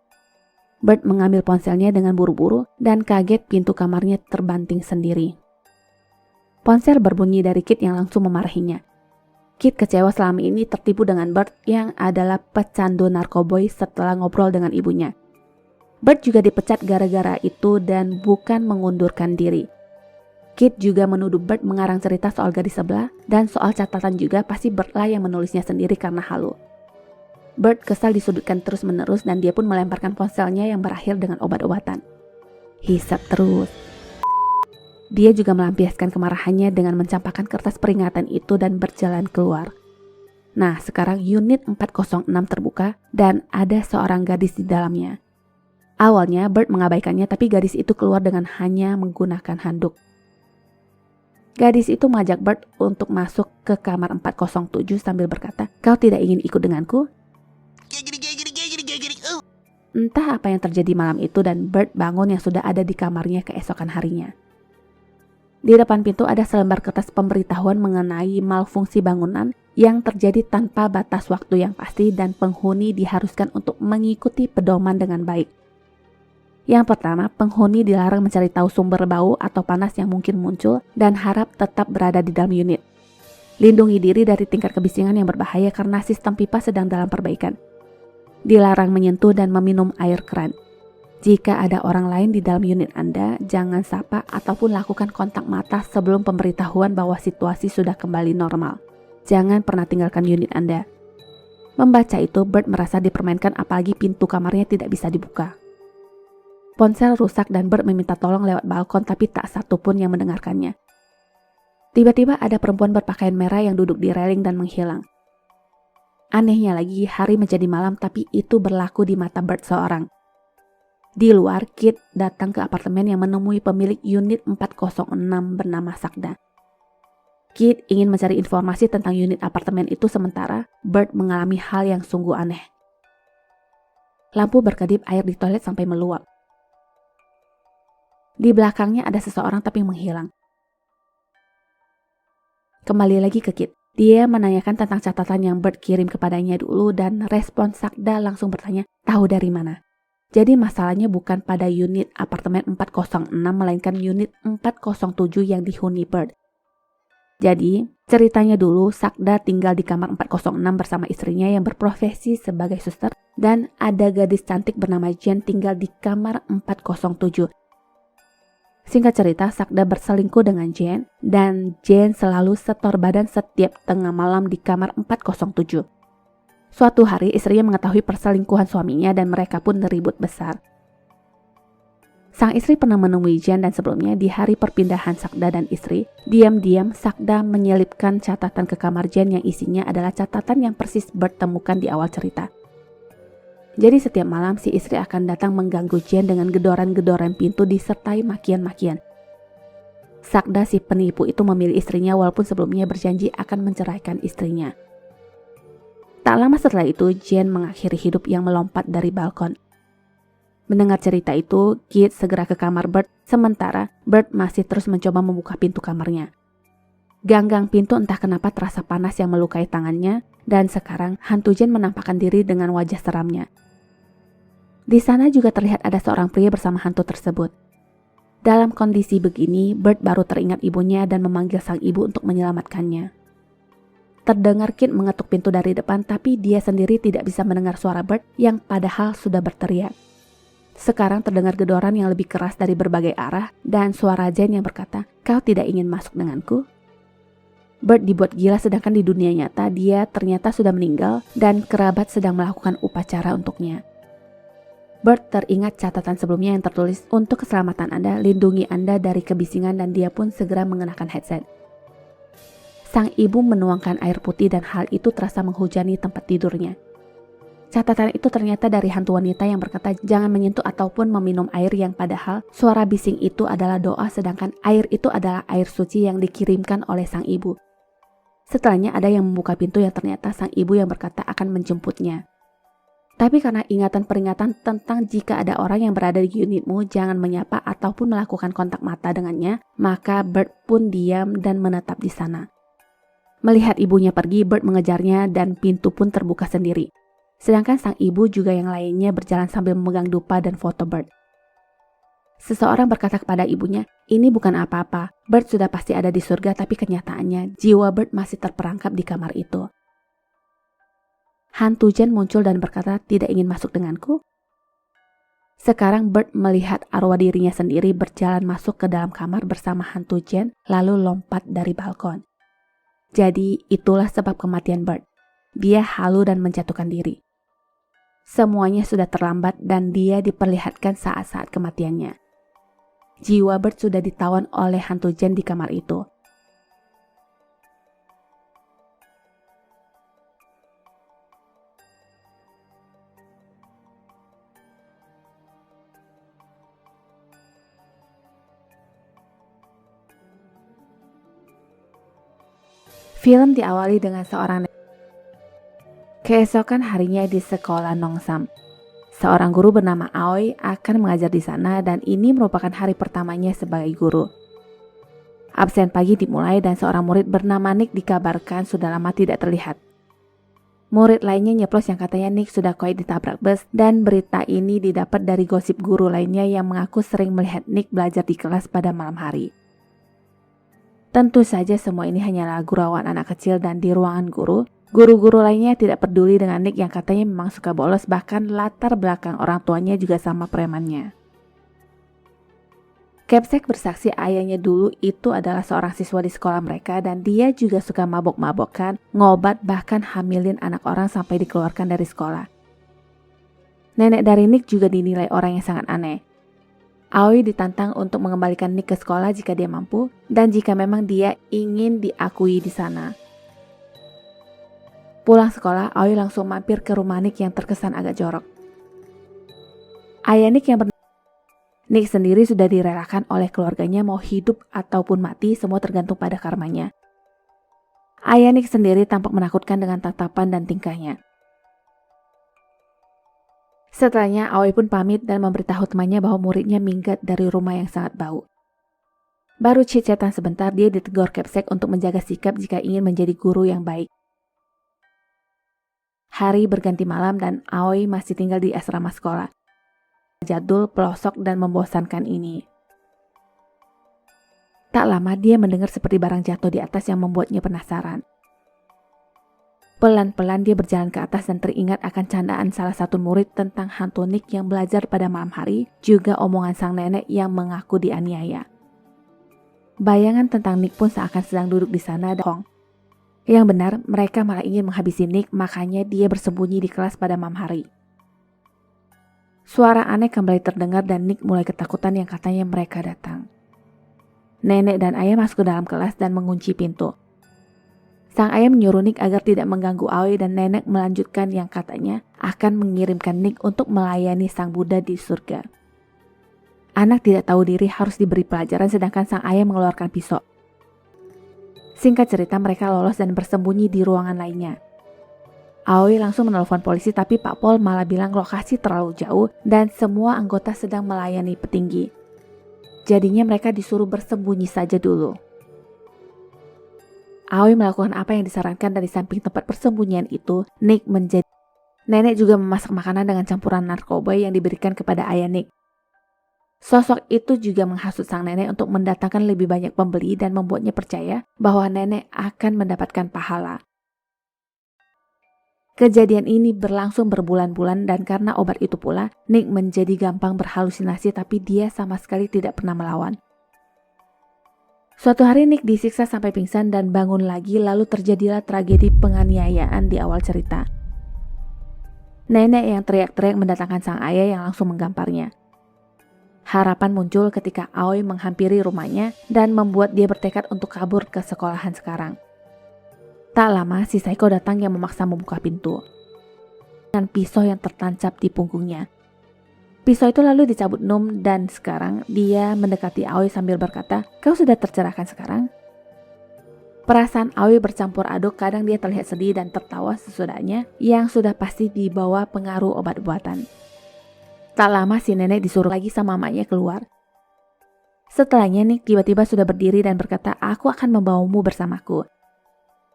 Bert mengambil ponselnya dengan buru-buru dan kaget pintu kamarnya terbanting sendiri. Ponsel berbunyi dari Kit yang langsung memarahinya. Kit kecewa selama ini tertipu dengan Bert yang adalah pecandu narkoboy setelah ngobrol dengan ibunya. Bert juga dipecat gara-gara itu dan bukan mengundurkan diri. Kit juga menuduh Bert mengarang cerita soal gadis sebelah dan soal catatan juga pasti Bert lah yang menulisnya sendiri karena halu. Bert kesal disudutkan terus-menerus dan dia pun melemparkan ponselnya yang berakhir dengan obat-obatan. Hisap terus. Dia juga melampiaskan kemarahannya dengan mencampakkan kertas peringatan itu dan berjalan keluar. Nah, sekarang unit 406 terbuka dan ada seorang gadis di dalamnya. Awalnya Bert mengabaikannya tapi gadis itu keluar dengan hanya menggunakan handuk. Gadis itu mengajak Bert untuk masuk ke kamar 407 sambil berkata, "Kau tidak ingin ikut denganku?" Entah apa yang terjadi malam itu dan Bert bangun yang sudah ada di kamarnya keesokan harinya. Di depan pintu ada selembar kertas pemberitahuan mengenai malfungsi bangunan yang terjadi tanpa batas waktu yang pasti dan penghuni diharuskan untuk mengikuti pedoman dengan baik. Yang pertama, penghuni dilarang mencari tahu sumber bau atau panas yang mungkin muncul dan harap tetap berada di dalam unit. Lindungi diri dari tingkat kebisingan yang berbahaya karena sistem pipa sedang dalam perbaikan. Dilarang menyentuh dan meminum air keran. Jika ada orang lain di dalam unit Anda, jangan sapa ataupun lakukan kontak mata sebelum pemberitahuan bahwa situasi sudah kembali normal. Jangan pernah tinggalkan unit Anda. Membaca itu, Bert merasa dipermainkan apalagi pintu kamarnya tidak bisa dibuka. Ponsel rusak dan Bert meminta tolong lewat balkon tapi tak satu pun yang mendengarkannya. Tiba-tiba ada perempuan berpakaian merah yang duduk di railing dan menghilang. Anehnya lagi, hari menjadi malam tapi itu berlaku di mata Bert seorang. Di luar, Kit datang ke apartemen yang menemui pemilik unit 406 bernama Sakda. Kit ingin mencari informasi tentang unit apartemen itu sementara Bert mengalami hal yang sungguh aneh. Lampu berkedip, air di toilet sampai meluap. Di belakangnya ada seseorang tapi menghilang. Kembali lagi ke Kit. Dia menanyakan tentang catatan yang Bert kirim kepadanya dulu dan respon Sakda langsung bertanya, tahu dari mana? Jadi masalahnya bukan pada unit apartemen 406 melainkan unit 407 yang dihuni Bert. Jadi ceritanya dulu Sakda tinggal di kamar 406 bersama istrinya yang berprofesi sebagai suster dan ada gadis cantik bernama Jen tinggal di kamar 407. Singkat cerita, Sakda berselingkuh dengan Jen dan Jen selalu setor badan setiap tengah malam di kamar 407. Suatu hari istrinya mengetahui perselingkuhan suaminya dan mereka pun ribut besar. Sang istri pernah menemui Jen dan sebelumnya di hari perpindahan Sakda dan istri, diam-diam Sakda menyelipkan catatan ke kamar Jen yang isinya adalah catatan yang persis Bert temukan di awal cerita. Jadi setiap malam si istri akan datang mengganggu Jen dengan gedoran-gedoran pintu disertai makian-makian. Sakda si penipu itu memilih istrinya walaupun sebelumnya berjanji akan menceraikan istrinya. Tak lama setelah itu Jen mengakhiri hidup yang melompat dari balkon. Mendengar cerita itu, Kit segera ke kamar Bert, sementara Bert masih terus mencoba membuka pintu kamarnya. Ganggang pintu entah kenapa terasa panas yang melukai tangannya dan sekarang hantu Jen menampakkan diri dengan wajah seramnya. Di sana juga terlihat ada seorang pria bersama hantu tersebut. Dalam kondisi begini, Bert baru teringat ibunya dan memanggil sang ibu untuk menyelamatkannya. Terdengar Kit mengetuk pintu dari depan tapi dia sendiri tidak bisa mendengar suara Bert yang padahal sudah berteriak. Sekarang terdengar gedoran yang lebih keras dari berbagai arah dan suara Jen yang berkata, "Kau tidak ingin masuk denganku?" Bert dibuat gila sedangkan di dunia nyata dia ternyata sudah meninggal dan kerabat sedang melakukan upacara untuknya. Bert teringat catatan sebelumnya yang tertulis, "Untuk keselamatan Anda, lindungi Anda dari kebisingan," dan dia pun segera mengenakan headset. Sang ibu menuangkan air putih dan hal itu terasa menghujani tempat tidurnya. Catatan itu ternyata dari hantu wanita yang berkata jangan menyentuh ataupun meminum air yang padahal suara bising itu adalah doa sedangkan air itu adalah air suci yang dikirimkan oleh sang ibu. Setelahnya ada yang membuka pintu yang ternyata sang ibu yang berkata akan menjemputnya. Tapi karena ingatan peringatan tentang jika ada orang yang berada di unitmu jangan menyapa ataupun melakukan kontak mata dengannya, maka Bert pun diam dan menetap di sana. Melihat ibunya pergi, Bert mengejarnya dan pintu pun terbuka sendiri. Sedangkan sang ibu juga yang lainnya berjalan sambil memegang dupa dan foto Bert. Seseorang berkata kepada ibunya, ini bukan apa-apa, Bert sudah pasti ada di surga, tapi kenyataannya jiwa Bert masih terperangkap di kamar itu. Hantu Jen muncul dan berkata tidak ingin masuk denganku. Sekarang Bert melihat arwah dirinya sendiri berjalan masuk ke dalam kamar bersama hantu Jen lalu lompat dari balkon. Jadi itulah sebab kematian Bert. Dia halu dan menjatuhkan diri. Semuanya sudah terlambat dan dia diperlihatkan saat-saat kematiannya. Jiwa Bert sudah ditawan oleh hantu Jen di kamar itu. Film diawali dengan seorang keesokan harinya di sekolah Nongsam. Seorang guru bernama Aoi akan mengajar di sana dan ini merupakan hari pertamanya sebagai guru. Absen pagi dimulai dan seorang murid bernama Nick dikabarkan sudah lama tidak terlihat. Murid lainnya nyeplos yang katanya Nick sudah koit ditabrak bus dan berita ini didapat dari gosip guru lainnya yang mengaku sering melihat Nick belajar di kelas pada malam hari. Tentu saja semua ini hanyalah gurauan anak kecil dan di ruangan guru-guru lainnya tidak peduli dengan Nick yang katanya memang suka bolos, bahkan latar belakang orang tuanya juga sama premannya. Kepsek bersaksi ayahnya dulu itu adalah seorang siswa di sekolah mereka dan dia juga suka mabok-mabokan, ngobat bahkan hamilin anak orang sampai dikeluarkan dari sekolah. Nenek dari Nick juga dinilai orang yang sangat aneh. Aoi ditantang untuk mengembalikan Nick ke sekolah jika dia mampu dan jika memang dia ingin diakui di sana. Pulang sekolah, Aoi langsung mampir ke rumah Nick yang terkesan agak jorok. Ayah Nick Nick sendiri sudah direlakan oleh keluarganya mau hidup ataupun mati, semua tergantung pada karmanya. Ayah Nick sendiri tampak menakutkan dengan tatapan dan tingkahnya. Setelahnya, Aoi pun pamit dan memberitahu temannya bahwa muridnya minggat dari rumah yang sangat bau. Baru chat-chatan sebentar, dia ditegur Kepsek untuk menjaga sikap jika ingin menjadi guru yang baik. Hari berganti malam dan Aoi masih tinggal di asrama sekolah. Jadul, pelosok, dan membosankan ini. Tak lama dia mendengar seperti barang jatuh di atas yang membuatnya penasaran. Pelan-pelan dia berjalan ke atas dan teringat akan candaan salah satu murid tentang hantu Nick yang belajar pada malam hari, juga omongan sang nenek yang mengaku dianiaya. Bayangan tentang Nick pun seakan sedang duduk di sana dan Hong. Yang benar, mereka malah ingin menghabisi Nick, makanya dia bersembunyi di kelas pada malam hari. Suara aneh kembali terdengar dan Nick mulai ketakutan yang katanya mereka datang. Nenek dan ayah masuk ke dalam kelas dan mengunci pintu. Sang ayah menyuruh Nick agar tidak mengganggu Aoi dan nenek melanjutkan yang katanya akan mengirimkan Nick untuk melayani sang Buddha di surga. Anak tidak tahu diri harus diberi pelajaran sedangkan sang ayah mengeluarkan pisau. Singkat cerita mereka lolos dan bersembunyi di ruangan lainnya. Aoi langsung menelpon polisi tapi Pak Pol malah bilang lokasi terlalu jauh dan semua anggota sedang melayani petinggi. Jadinya mereka disuruh bersembunyi saja dulu. Aoi melakukan apa yang disarankan dari samping tempat persembunyian itu, Nenek juga memasak makanan dengan campuran narkoba yang diberikan kepada ayah Nick. Sosok itu juga menghasut sang nenek untuk mendatangkan lebih banyak pembeli dan membuatnya percaya bahwa nenek akan mendapatkan pahala. Kejadian ini berlangsung berbulan-bulan dan karena obat itu pula, Nick menjadi gampang berhalusinasi tapi dia sama sekali tidak pernah melawan. Suatu hari Nick disiksa sampai pingsan dan bangun lagi lalu terjadilah tragedi penganiayaan di awal cerita. Nenek yang teriak-teriak mendatangkan sang ayah yang langsung menggamparnya. Harapan muncul ketika Aoi menghampiri rumahnya dan membuat dia bertekad untuk kabur ke sekolahan sekarang. Tak lama si Saiko datang yang memaksa membuka pintu. Dengan pisau yang tertancap di punggungnya. Pisau itu lalu dicabut Num dan sekarang dia mendekati Aoi sambil berkata, "Kau sudah tercerahkan sekarang?" Perasaan Aoi bercampur aduk, kadang dia terlihat sedih dan tertawa sesudahnya yang sudah pasti dibawa pengaruh obat-obatan. Tak lama si nenek disuruh lagi sama mamanya keluar. Setelahnya Nick tiba-tiba sudah berdiri dan berkata, "Aku akan membawamu bersamaku."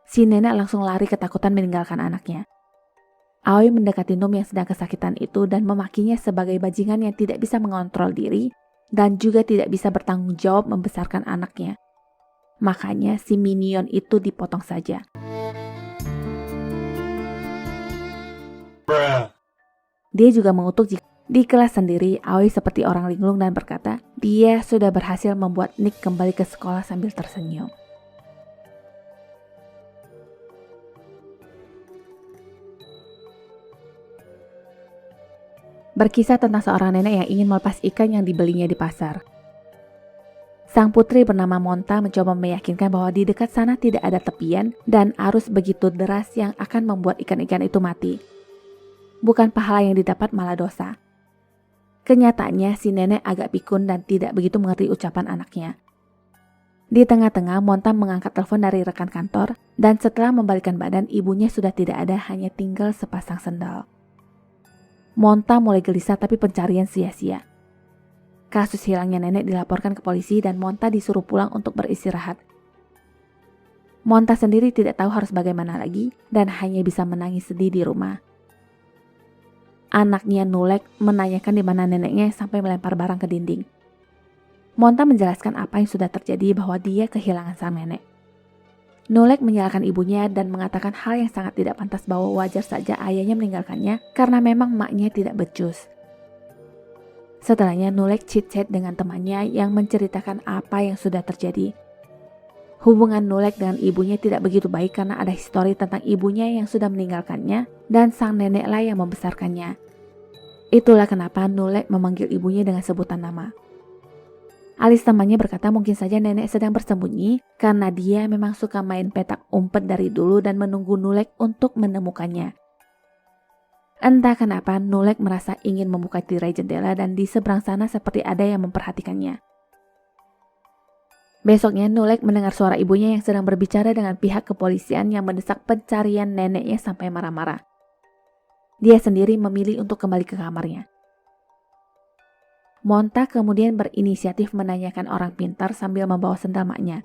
Si nenek langsung lari ketakutan meninggalkan anaknya. Aoi mendekati Num yang sedang kesakitan itu dan memakinya sebagai bajingan yang tidak bisa mengontrol diri dan juga tidak bisa bertanggung jawab membesarkan anaknya. Makanya si minion itu dipotong saja. Dia juga mengutuk jika di kelas sendiri Aoi seperti orang linglung dan berkata dia sudah berhasil membuat Nick kembali ke sekolah sambil tersenyum. Berkisah tentang seorang nenek yang ingin melepas ikan yang dibelinya di pasar. Sang putri bernama Monta mencoba meyakinkan bahwa di dekat sana tidak ada tepian dan arus begitu deras yang akan membuat ikan-ikan itu mati. Bukan pahala yang didapat, malah dosa. Kenyataannya si nenek agak pikun dan tidak begitu mengerti ucapan anaknya. Di tengah-tengah Monta mengangkat telepon dari rekan kantor dan setelah membalikkan badan ibunya sudah tidak ada, hanya tinggal sepasang sendal. Monta mulai gelisah tapi pencarian sia-sia. Kasus hilangnya nenek dilaporkan ke polisi dan Monta disuruh pulang untuk beristirahat. Monta sendiri tidak tahu harus bagaimana lagi dan hanya bisa menangis sedih di rumah. Anaknya Nulek menanyakan di mana neneknya sampai melempar barang ke dinding. Monta menjelaskan apa yang sudah terjadi, bahwa dia kehilangan sang nenek. Nulek menyalahkan ibunya dan mengatakan hal yang sangat tidak pantas, bahwa wajar saja ayahnya meninggalkannya karena memang maknya tidak becus. Setelahnya Nulek chit-chat dengan temannya yang menceritakan apa yang sudah terjadi. Hubungan Nulek dengan ibunya tidak begitu baik karena ada histori tentang ibunya yang sudah meninggalkannya dan sang neneklah yang membesarkannya. Itulah kenapa Nulek memanggil ibunya dengan sebutan nama. Alis temannya berkata mungkin saja nenek sedang bersembunyi karena dia memang suka main petak umpet dari dulu dan menunggu Nulek untuk menemukannya. Entah kenapa Nulek merasa ingin membuka tirai jendela dan di seberang sana seperti ada yang memperhatikannya. Besoknya Nulek mendengar suara ibunya yang sedang berbicara dengan pihak kepolisian yang mendesak pencarian neneknya sampai marah-marah. Dia sendiri memilih untuk kembali ke kamarnya. Monta kemudian berinisiatif menanyakan orang pintar sambil membawa sendal maknya.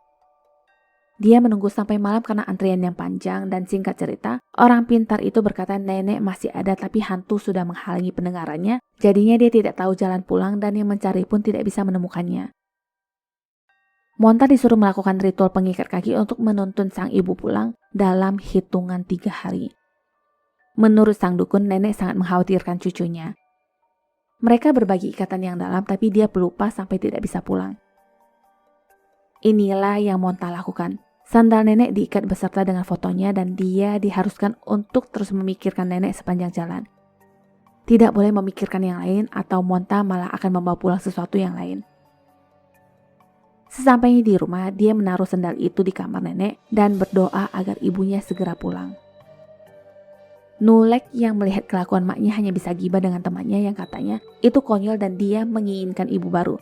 Dia menunggu sampai malam karena antrian yang panjang dan singkat cerita, orang pintar itu berkata nenek masih ada tapi hantu sudah menghalangi pendengarannya, jadinya dia tidak tahu jalan pulang dan yang mencari pun tidak bisa menemukannya. Monta disuruh melakukan ritual pengikat kaki untuk menuntun sang ibu pulang dalam hitungan 3 hari. Menurut sang dukun, nenek sangat mengkhawatirkan cucunya. Mereka berbagi ikatan yang dalam tapi dia pelupa sampai tidak bisa pulang. Inilah yang Monta lakukan. Sandal nenek diikat beserta dengan fotonya dan dia diharuskan untuk terus memikirkan nenek sepanjang jalan. Tidak boleh memikirkan yang lain atau Monta malah akan membawa pulang sesuatu yang lain. Sesampainya di rumah, dia menaruh sandal itu di kamar nenek dan berdoa agar ibunya segera pulang. Nulek yang melihat kelakuan maknya hanya bisa gibah dengan temannya yang katanya itu konyol dan dia menginginkan ibu baru.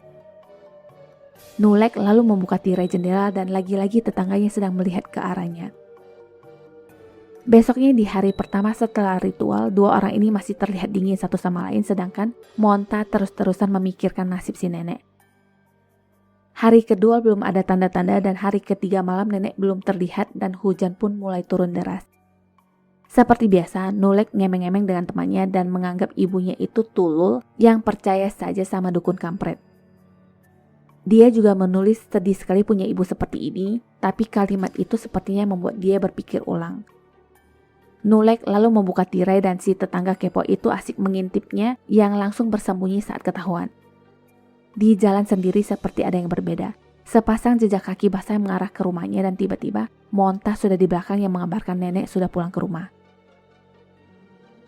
Nulek lalu membuka tirai jendela dan lagi-lagi tetangganya sedang melihat ke arahnya. Besoknya di hari pertama setelah ritual, 2 orang ini masih terlihat dingin satu sama lain sedangkan Monta terus-terusan memikirkan nasib si nenek. Hari kedua belum ada tanda-tanda dan hari ketiga malam nenek belum terlihat dan hujan pun mulai turun deras. Seperti biasa, Nulek ngemeng-ngemeng dengan temannya dan menganggap ibunya itu tulul yang percaya saja sama dukun kampret. Dia juga menulis sedih sekali punya ibu seperti ini, tapi kalimat itu sepertinya membuat dia berpikir ulang. Nulek lalu membuka tirai dan si tetangga kepo itu asik mengintipnya yang langsung bersembunyi saat ketahuan. Di jalan sendiri seperti ada yang berbeda. Sepasang jejak kaki basah mengarah ke rumahnya dan tiba-tiba Monta sudah di belakang yang mengabarkan nenek sudah pulang ke rumah.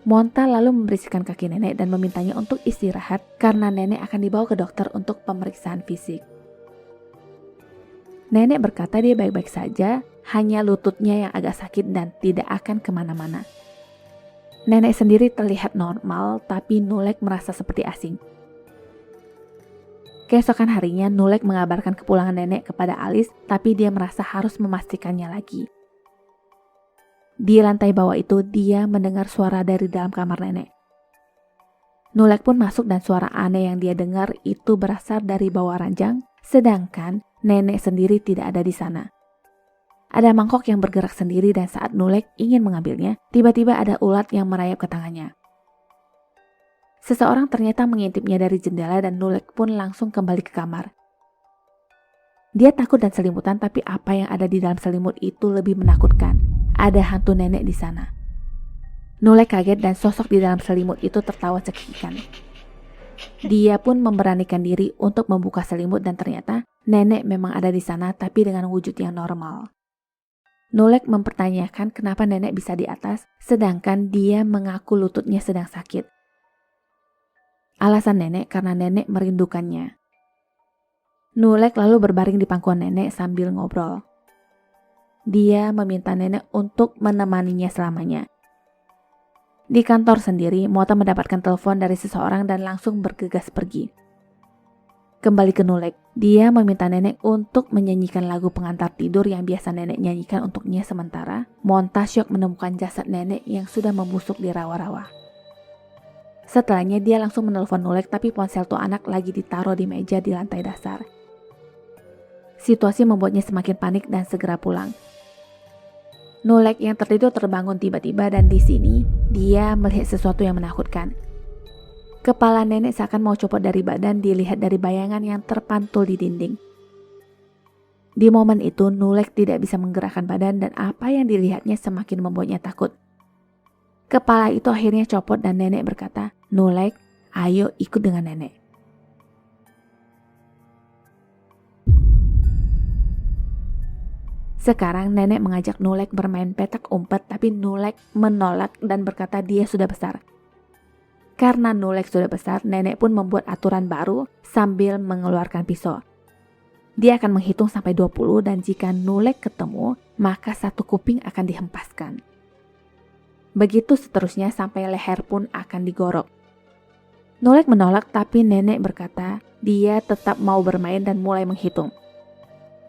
Monta lalu membersihkan kaki nenek dan memintanya untuk istirahat karena nenek akan dibawa ke dokter untuk pemeriksaan fisik. Nenek berkata dia baik-baik saja, hanya lututnya yang agak sakit dan tidak akan kemana-mana. Nenek sendiri terlihat normal, tapi Nulek merasa seperti asing. Keesokan harinya, Nulek mengabarkan kepulangan nenek kepada Alice, tapi dia merasa harus memastikannya lagi. Di lantai bawah itu, dia mendengar suara dari dalam kamar nenek. Nulek pun masuk dan suara aneh yang dia dengar itu berasal dari bawah ranjang, sedangkan nenek sendiri tidak ada di sana. Ada mangkok yang bergerak sendiri dan saat Nulek ingin mengambilnya, tiba-tiba ada ulat yang merayap ke tangannya. Seseorang ternyata mengintipnya dari jendela dan Nulek pun langsung kembali ke kamar. Dia takut dan selimutan, tapi apa yang ada di dalam selimut itu lebih menakutkan. Ada hantu nenek di sana. Nulek kaget dan sosok di dalam selimut itu tertawa cekikikan. Dia pun memberanikan diri untuk membuka selimut dan ternyata nenek memang ada di sana tapi dengan wujud yang normal. Nulek mempertanyakan kenapa nenek bisa di atas, sedangkan dia mengaku lututnya sedang sakit. Alasan nenek karena nenek merindukannya. Nulek lalu berbaring di pangkuan nenek sambil ngobrol. Dia meminta nenek untuk menemaninya selamanya. Di kantor sendiri, Mota mendapatkan telepon dari seseorang dan langsung bergegas pergi. Kembali ke Nulek, dia meminta nenek untuk menyanyikan lagu pengantar tidur yang biasa nenek nyanyikan untuknya sementara Monta syok menemukan jasad nenek yang sudah membusuk di rawa-rawa. Setelahnya dia langsung menelpon Nulek tapi ponsel tuh anak lagi ditaruh di meja di lantai dasar. Situasi membuatnya semakin panik dan segera pulang. Nulek yang tertidur terbangun tiba-tiba dan di sini dia melihat sesuatu yang menakutkan. Kepala nenek seakan mau copot dari badan dilihat dari bayangan yang terpantul di dinding. Di momen itu Nulek tidak bisa menggerakkan badan dan apa yang dilihatnya semakin membuatnya takut. Kepala itu akhirnya copot dan nenek berkata, "Nulek, ayo ikut dengan nenek." Sekarang nenek mengajak Nulek bermain petak umpet tapi Nulek menolak dan berkata dia sudah besar. Karena Nulek sudah besar, nenek pun membuat aturan baru sambil mengeluarkan pisau. Dia akan menghitung sampai 20 dan jika Nulek ketemu, maka satu kuping akan dihempaskan. Begitu seterusnya sampai leher pun akan digorok. Nulek menolak tapi nenek berkata dia tetap mau bermain dan mulai menghitung.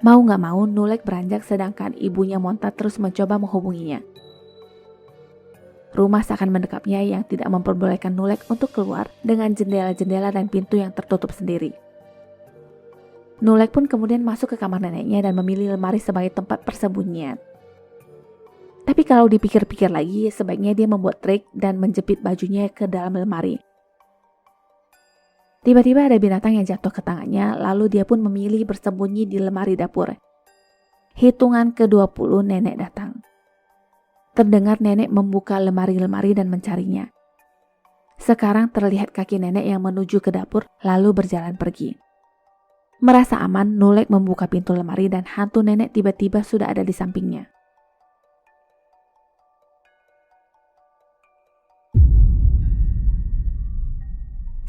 Mau gak mau Nulek beranjak sedangkan ibunya Monta terus mencoba menghubunginya. Rumah seakan mendekapnya yang tidak memperbolehkan Nulek untuk keluar dengan jendela-jendela dan pintu yang tertutup sendiri. Nulek pun kemudian masuk ke kamar neneknya dan memilih lemari sebagai tempat persembunyian. Tapi kalau dipikir-pikir lagi, sebaiknya dia membuat trik dan menjepit bajunya ke dalam lemari. Tiba-tiba ada binatang yang jatuh ke tangannya, lalu dia pun memilih bersembunyi di lemari dapur. Hitungan ke-20 nenek datang. Terdengar nenek membuka lemari-lemari dan mencarinya. Sekarang terlihat kaki nenek yang menuju ke dapur, lalu berjalan pergi. Merasa aman, Nulek membuka pintu lemari dan hantu nenek tiba-tiba sudah ada di sampingnya.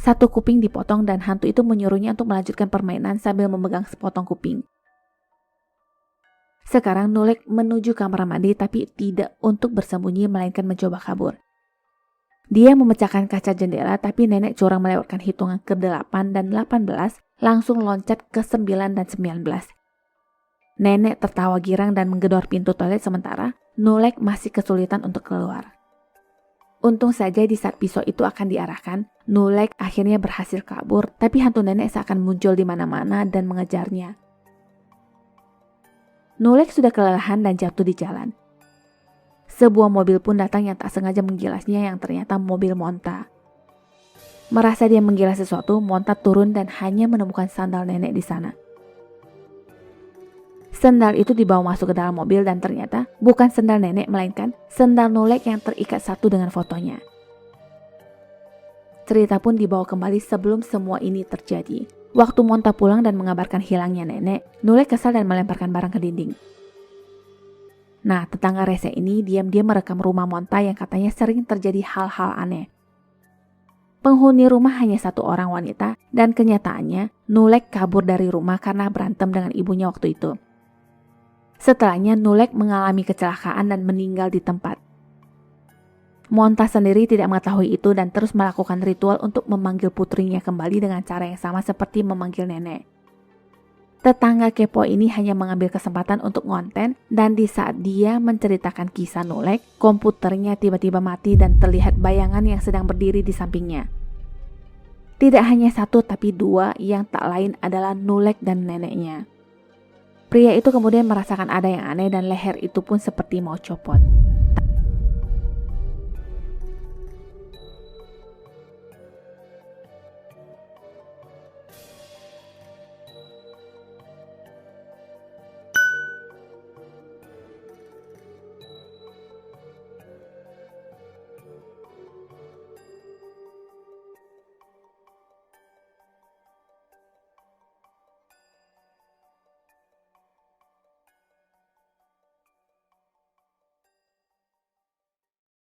Satu kuping dipotong dan hantu itu menyuruhnya untuk melanjutkan permainan sambil memegang sepotong kuping. Sekarang Nulek menuju kamar mandi tapi tidak untuk bersembunyi melainkan mencoba kabur. Dia memecahkan kaca jendela tapi nenek curang melewatkan hitungan ke-8 dan 18 langsung loncat ke 9 dan 19. Nenek tertawa girang dan menggedor pintu toilet sementara Nulek masih kesulitan untuk keluar. Untung saja di saat pisau itu akan diarahkan, Nulek akhirnya berhasil kabur, tapi hantu nenek seakan muncul di mana-mana dan mengejarnya. Nulek sudah kelelahan dan jatuh di jalan. Sebuah mobil pun datang yang tak sengaja menggilasnya yang ternyata mobil Monta. Merasa dia menggilas sesuatu, Monta turun dan hanya menemukan sandal nenek di sana. Sendal itu dibawa masuk ke dalam mobil dan ternyata bukan sendal nenek melainkan sendal Nulek yang terikat satu dengan fotonya. Cerita pun dibawa kembali sebelum semua ini terjadi. Waktu Monta pulang dan mengabarkan hilangnya nenek, Nulek kesal dan melemparkan barang ke dinding. Nah, tetangga rese ini diam-diam merekam rumah Monta yang katanya sering terjadi hal-hal aneh. Penghuni rumah hanya satu orang wanita dan kenyataannya Nulek kabur dari rumah karena berantem dengan ibunya waktu itu. Setelahnya Nulek mengalami kecelakaan dan meninggal di tempat. Monta sendiri tidak mengetahui itu dan terus melakukan ritual untuk memanggil putrinya kembali dengan cara yang sama seperti memanggil nenek. Tetangga kepo ini hanya mengambil kesempatan untuk ngonten, dan di saat dia menceritakan kisah Nulek, komputernya tiba-tiba mati dan terlihat bayangan yang sedang berdiri di sampingnya. Tidak hanya satu tapi dua, yang tak lain adalah Nulek dan neneknya. Pria itu kemudian merasakan ada yang aneh dan leher itu pun seperti mau copot.